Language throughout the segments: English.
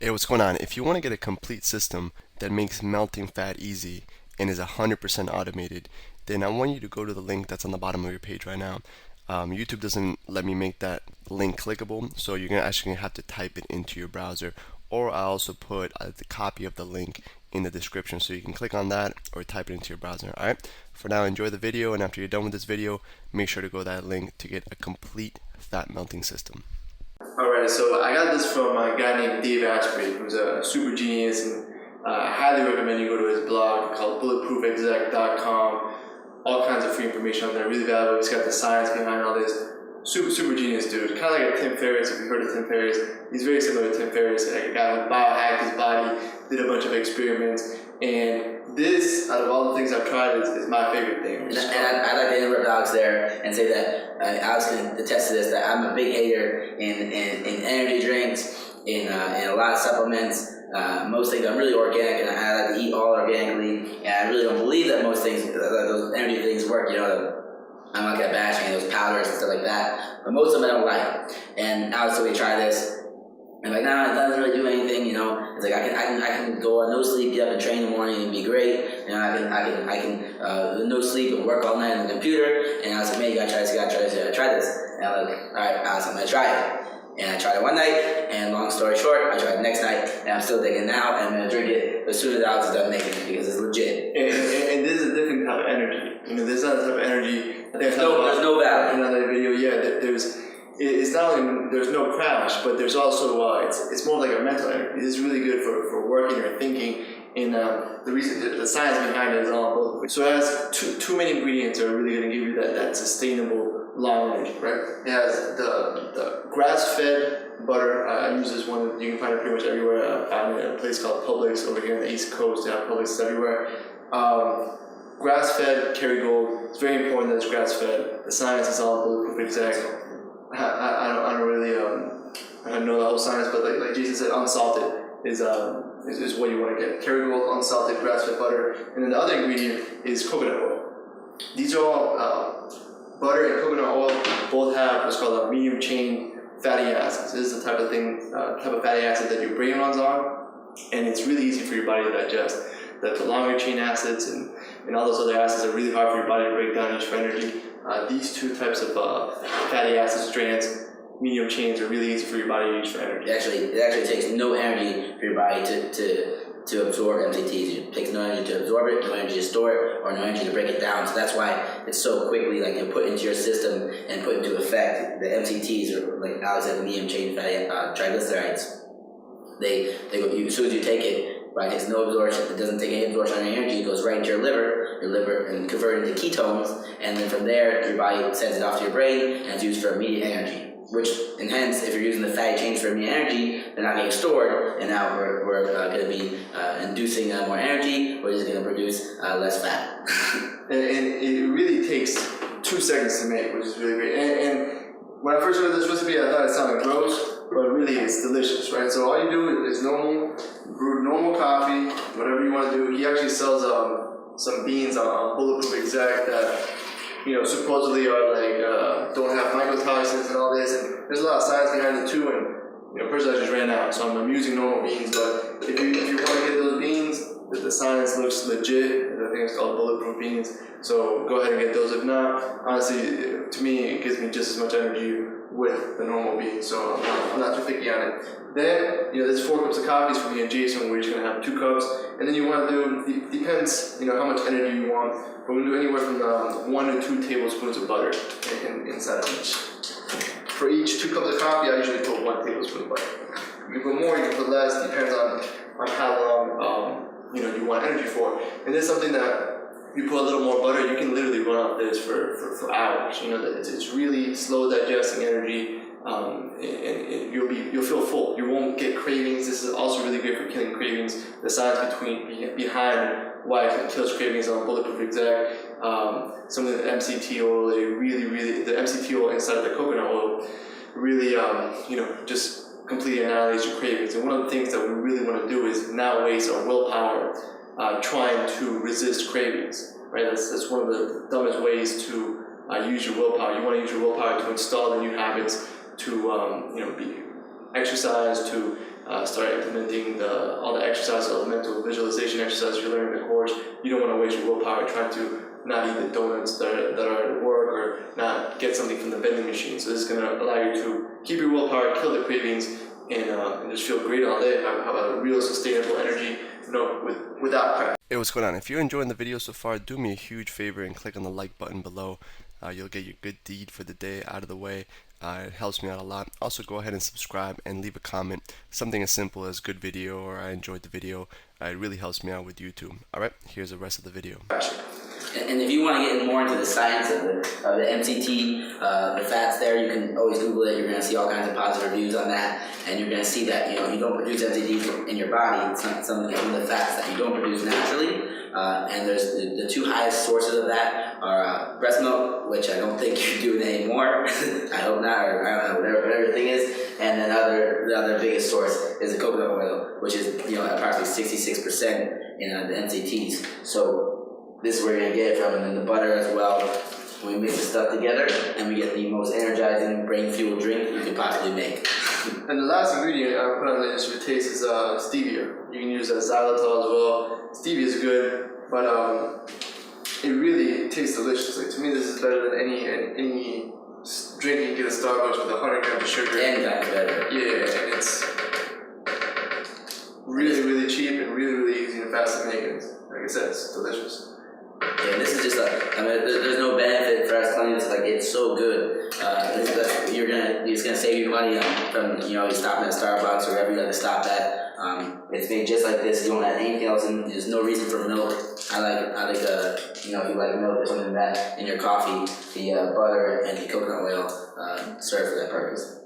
Hey, what's going on? If you want to get a complete system that makes melting fat easy and is 100% automated, then I want you to go to the link that's on the bottom of your page right now. YouTube doesn't let me make that link clickable, so you're actually gonna have to type it into your browser, or I also put the copy of the link in the description, so you can click on that or type it into your browser. All right. For now, enjoy the video, and after you're done with this video, make sure to go to that link to get a complete fat melting system. Alright, so I got this from a guy named Dave Asprey, who's a super genius, and I highly recommend you go to his blog called bulletproofexec.com. All kinds of free information on there, really valuable. He's got the science behind all this. Super genius dude. Kind of like a Tim Ferriss, if you've heard of Tim Ferriss. He's very similar to Tim Ferriss, like a guy who biohacked his body, did a bunch of experiments, and this, out of all the things I've tried, is my favorite thing. And I'd like to interrupt Alex there and say that Alex can attest to this, that I'm a big hater in energy drinks, in a lot of supplements. Most things I'm really organic, and I like to eat all organically, and I really don't believe that most things, those energy things work, I'm not gonna bash any of those powders and stuff like that, but most of them I don't like. And Alex told me to try this. I'm like, nah, it doesn't really do anything, It's like I can go on no sleep, get up and train in the morning and be great. I can no sleep and work all night on the computer. And I was like, man, you gotta try this, I tried this. And I'm like, all right, Alex, I'm gonna try it. And I tried it one night, and long story short, I tried it the next night, and I'm still digging it now, and I'm gonna drink it as soon as Alex is done making it, because it's legit. And this is a different type of energy. This is not the type of energy. There's no value. In another video, it's not only there's no crash, but there's also it's more like a mental energy. It's really good for working or thinking. And the reason, the science behind it is all both. So it has two main ingredients that are really going to give you that sustainable long energy, right? It has the grass-fed butter. I use this one. You can find it pretty much everywhere. I found it at a place called Publix over here on the East Coast. They have Publix everywhere. Grass-fed Kerrygold. It's very important that it's grass-fed. The science is all bulletproof exact. I don't really I don't know the whole science, but like Jason said, unsalted is what you want to get. Kerrygold, unsalted, grass-fed butter, and then the other ingredient is coconut oil. These are all butter and coconut oil both have what's called a medium chain fatty acids. This is the type of fatty acid that your brain runs on, and it's really easy for your body to digest. The longer chain acids and all those other acids are really hard for your body to break down, used for energy. These two types of fatty acid strands, medium chains, are really easy for your body to use for energy. It actually takes no energy for your body to absorb MCTs. It takes no energy to absorb it, no energy to store it, or no energy to break it down. So that's why it's so quickly put into your system and put into effect. The MCTs, or like Alex said, medium chain fatty triglycerides. They as soon as you take it, right, it takes no absorption. It doesn't take any absorption of energy. It goes right into your liver, and converted into ketones, and then from there, your body sends it off to your brain, and it's used for immediate energy. And hence, if you're using the fatty chains for immediate energy, they're not getting stored, and now we're going to be inducing more energy. We're just going to produce less fat. and it really takes 2 seconds to make, which is really great. And when I first heard this recipe, I thought it sounded gross, but really it's delicious, right? So all you do is brew normal coffee, whatever you want to do. He actually sells some beans on Bulletproof Exact that supposedly are don't have mycotoxins and all this, and there's a lot of science behind it too. And personally, I just ran out, so I'm using normal beans. But if you want to get those beans, the science looks legit. I think it's called bulletproof beans. So go ahead and get those. If not, honestly, to me, it gives me just as much energy with the normal beans. So I'm not too picky on it. Then there's 4 cups of coffee for me and Jason. We're just gonna have 2 cups, and then you want to do depends how much energy you want. We're gonna do anywhere from 1 to 2 tablespoons of butter inside of each. For each 2 cups of coffee, I usually put 1 tablespoon of butter. You can put more, you can put less, depends on how long you want energy for. And this is something that you put a little more butter, you can literally run off this for hours. It's really slow digesting energy, and you'll feel full. You won't get cravings. This is also really great for killing cravings. The science behind why it kills cravings on Bulletproof Exact. Some of the MCT oil, the MCT oil inside of the coconut oil really, just completely annihilates your cravings. And one of the things that we really want to do is not waste our willpower trying to resist cravings, right? That's one of the dumbest ways to use your willpower. You want to use your willpower to install the new habits, to be exercise, to start implementing all the exercises, all the mental visualization exercises you learn in the course. You don't want to waste your willpower trying to not eat the donuts that are at work or not get something from the vending machine. So this is going to allow you to keep your willpower, kill the cravings, and just feel great all day. Have a real sustainable energy, without practice. Hey, what's going on? If you're enjoying the video so far, do me a huge favor and click on the like button below. You'll get your good deed for the day out of the way. It helps me out a lot. Also, go ahead and subscribe and leave a comment. Something as simple as good video or I enjoyed the video. It really helps me out with YouTube. Alright, here's the rest of the video. And if you want to get more into the science of the MCT, the fats there, you can always Google it. You're going to see all kinds of positive reviews on that, and you're going to see that you don't produce MCT in your body. It's not some of the fats that you don't produce naturally. And there's the two highest sources of that are breast milk, which I don't think you're doing anymore. I hope not, or I don't know, whatever the thing is. And then the other biggest source is the coconut oil, which is approximately 66% in the MCTs. So this is where you're going to get it from, and then the butter as well. We mix the stuff together, and we get the most energizing, brain-fueled drink you can possibly make. And the last ingredient I put on there just for taste is stevia. You can use xylitol as well. Stevia is good, but it really tastes delicious. Like, to me, this is better than any drink you can get at Starbucks with 100 grams of sugar. And that's better. Yeah, and it's really, really cheap and really, really easy and fast to make. And like I said, it's delicious. Yeah, this is just there's no benefit for us telling this, it's so good. It's gonna save you money from you stopping at Starbucks or wherever you have to stop at. It's made just like this. You don't add anything else in. There's no reason for milk. I like if you like milk or something like that in your coffee. The butter and the coconut oil serve for that purpose.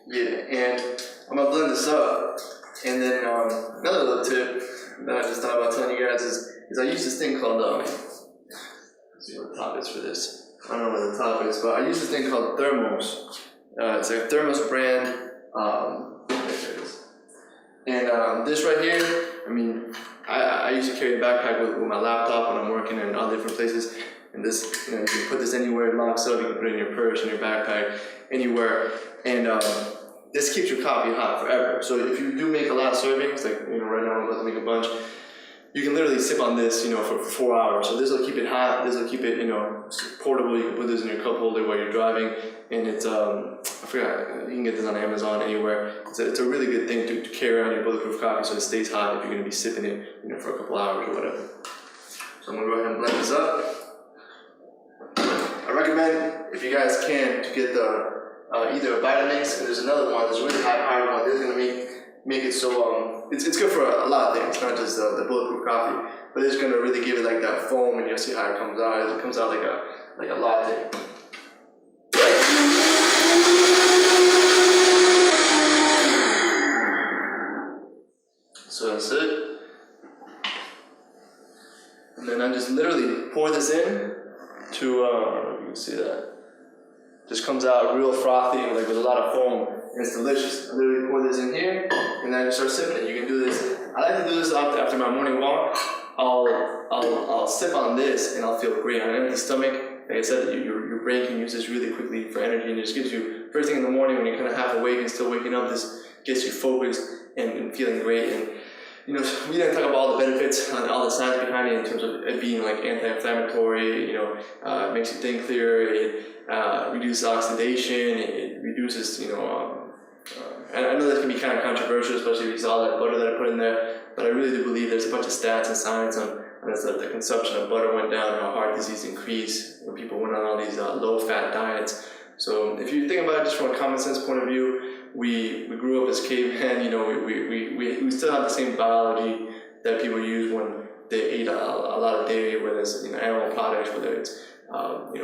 Yeah, and I'm gonna blend this up. And then another little tip that I just thought about telling you guys is I use this thing called let's see what the top is for this. I don't know what the top is, but I use this thing called Thermos. It's a Thermos brand. There it is. And this right here, I used to carry a backpack with my laptop when I'm working in all different places. And this, you can put this anywhere, it locks up. You can put it in your purse, in your backpack, anywhere. And this keeps your coffee hot forever. So if you do make a lot of servings, like right now I'm about to make a bunch, you can literally sip on this, for 4 hours. So this will keep it hot. This will keep it, portable. You can put this in your cup holder while you're driving, and it's I forgot. You can get this on Amazon anywhere. It's a really good thing to carry around your bulletproof coffee, so it stays hot if you're going to be sipping it, for a couple hours or whatever. So I'm going to go ahead and blend this up. I recommend, if you guys can, to get the either a Vitamix, and there's another one that's really high powered one. This is going to make it so it's good for a lot of things, not just the bulletproof coffee, but it's going to really give it like that foam, and you'll see how it comes out. It comes out like a latte. So that's it. And then I just literally pour this in to you can see that. Just comes out real frothy, with a lot of foam, and it's delicious. I literally pour this in here, and then I just start sipping it. You can do this. I like to do this after my morning walk. I'll sip on this, and I'll feel great on an empty stomach. Like I said, your brain can use this really quickly for energy, and it just gives you, first thing in the morning when you're kind of half awake and still waking up, this gets you focused and feeling great. And we didn't talk about all the benefits and all the science behind it in terms of it being anti-inflammatory. It makes you think clearer. It reduces oxidation. It reduces, and I know that can be kind of controversial, especially if you saw that butter that I put in there. But I really do believe there's a bunch of stats and science on the consumption of butter went down, how heart disease increased when people went on all these low-fat diets. So if you think about it just from a common sense point of view, we grew up as cavemen. We still have the same biology that people use when they eat a lot of dairy, whether it's animal products, whether it's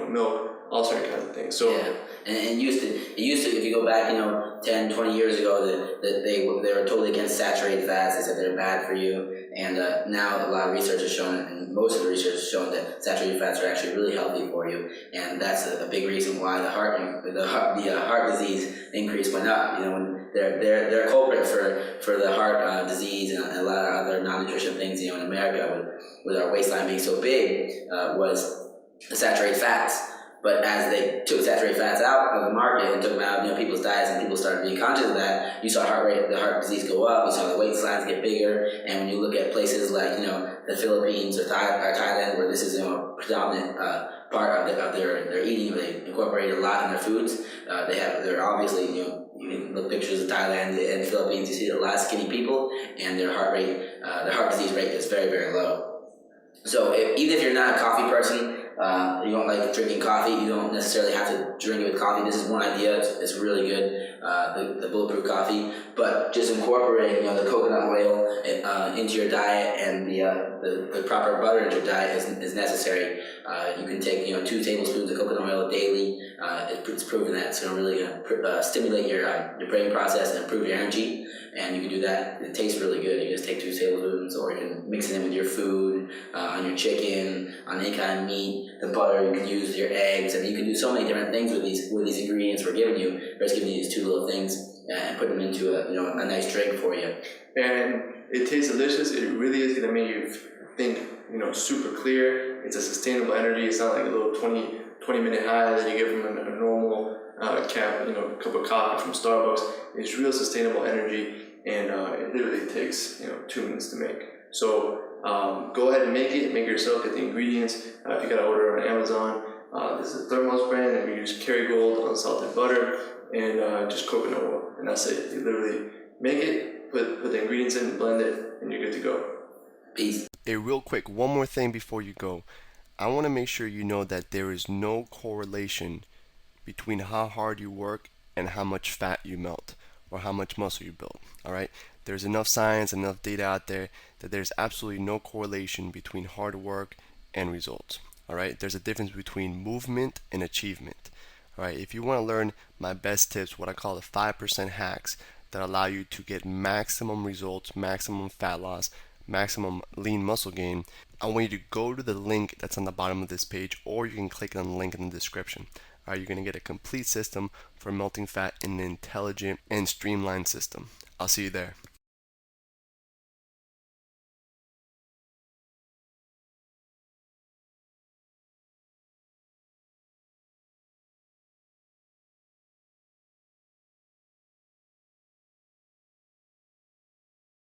milk, all certain kinds of things. So yeah, and it used to if you go back 10, 20 years ago that they were totally against saturated fats. They said they're bad for you, and now a lot of research has shown, and most of the research has shown that saturated fats are actually really healthy for you, and that's a big reason why the heart disease increase went up. When they're a culprit for the heart disease and a lot of other non-nutrition things. In America with our waistline being so big was the saturated fats. But as they took saturated fats out of the market and took them out of people's diets, and people started being conscious of that, you saw the heart disease go up. You saw the waistlines get bigger. And when you look at places like the Philippines or Thailand, where this is a predominant part of their eating, they incorporate a lot in their foods. They're obviously you can look pictures of Thailand and Philippines. You see a lot of skinny people, and their heart disease rate is very, very low. So even if you're not a coffee person, you don't like drinking coffee, you don't necessarily have to drink it with coffee. This is one idea. It's really good, the bulletproof coffee. But just incorporating the coconut oil into your diet, and the proper butter into your diet is necessary. You can take 2 tablespoons of coconut oil daily. It's proven that it's really going to stimulate your brain process and improve your energy. And you can do that. It tastes really good. You just take 2 tablespoons, or you can mix it in with your food, on your chicken, on any kind of meat. The butter you can use with your eggs, and you can do so many different things with these ingredients we're giving you. We're just giving you these 2 little things and put them into a nice drink for you. And it tastes delicious. It really is going to make you think super clear. It's a sustainable energy. It's not like a little 20-minute high that you get from a normal cup of coffee from Starbucks. It's real sustainable energy, and it literally takes 2 minutes to make. So go ahead and make it yourself. Get the ingredients. If you gotta order on Amazon, this is a Thermos brand, and we use Kerrygold unsalted butter and just coconut oil, and that's it. You literally make it, put the ingredients in, blend it, and you're good to go. Peace. Hey, real quick, one more thing before you go. I want to make sure you know that there is no correlation between how hard you work and how much fat you melt or how much muscle you build. All right, there's enough science, enough data out there that there's absolutely no correlation between hard work and results. All right, there's a difference between movement and achievement. All right, if you want to learn my best tips, what I call the 5% hacks that allow you to get maximum results, maximum fat loss, maximum lean muscle gain, I want you to go to the link that's on the bottom of this page, or you can click on the link in the description. All right, you're going to get a complete system for melting fat in an intelligent and streamlined system. I'll see you there.